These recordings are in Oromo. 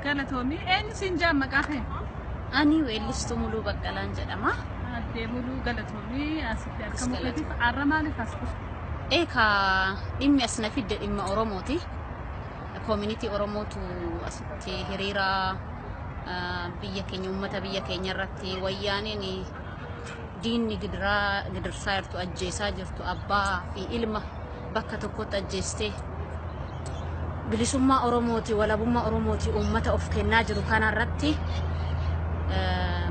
galatoomii eenyu siin jaan maqaa kee? Ani weellistuu Muluu Baqqalaan jedhama. Addee Muluu galatoomii asitti argamu keetiif arra maaliif as dhufte? Dhimmi as na fidde dhimma Oromooti. Community Oromootu asitti hiriira biyya keenya uummata biyya keenya irratti wayyaaniin diinni gidirsaa jirtu ajjeesaa jirtu abbaa fi ilma bakka tokkotti ajjeestee bilisummaa Oromooti walabummaa Oromooti uummata of kennaa jiru kana irratti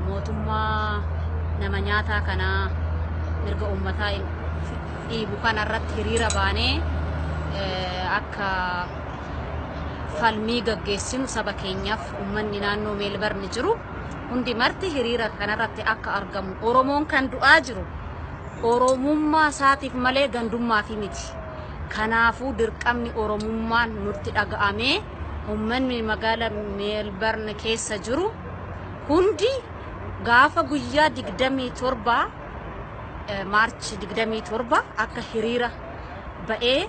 mootummaa nama nyaataa kana mirga uummataa dhiibu kana irratti hiriira baanee akka falmii gaggeessinu saba keenyaaf uummanni naannoo Meelbarni jiru hundi marti hiriira kanarratti akka argamu Oromoon kan du'aa jiru Oromummaa isaatiif malee gandummaa fi miti. Kanaafuu dirqamni Oromummaan nutti dhaga'amee uummanni magaalaa Meelbarni keessa jiru hundi gaafa guyyaa 27 Maarch 27 akka hiriira ba'ee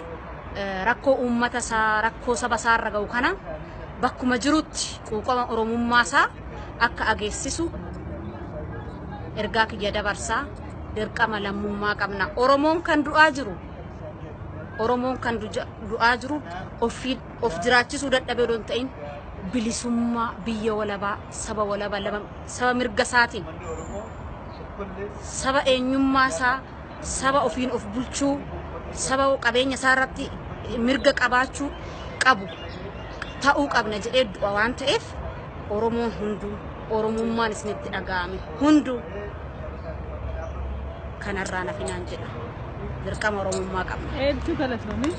rakkoo uummata isaa rakkoo saba isaa irra ga'u kana bakkuma jirutti quuqama Oromummaa isaa akka ageessisu ergaa kiyya dabarsaa dirqama lammummaa qabna. Oromoon kan du'aa jiru Oromoon kan du'aa jiru of jiraachisuu dadhabee don ta'in bilisummaa biyya walabaa saba walabaa saba mirga isaatiin saba eenyummaa isaa saba ofiin of bulchuu saba qabeenya isaa irratti mirga qabaachuu qabu ta'uu qabna jedhee du'a waan ta'eef Oromoon hunduu Oromummaan isinitti dhaga'ame hunduu kanarraa nafinaan jedha dirqama Oromummaa qabna. Hedduu galatoomii.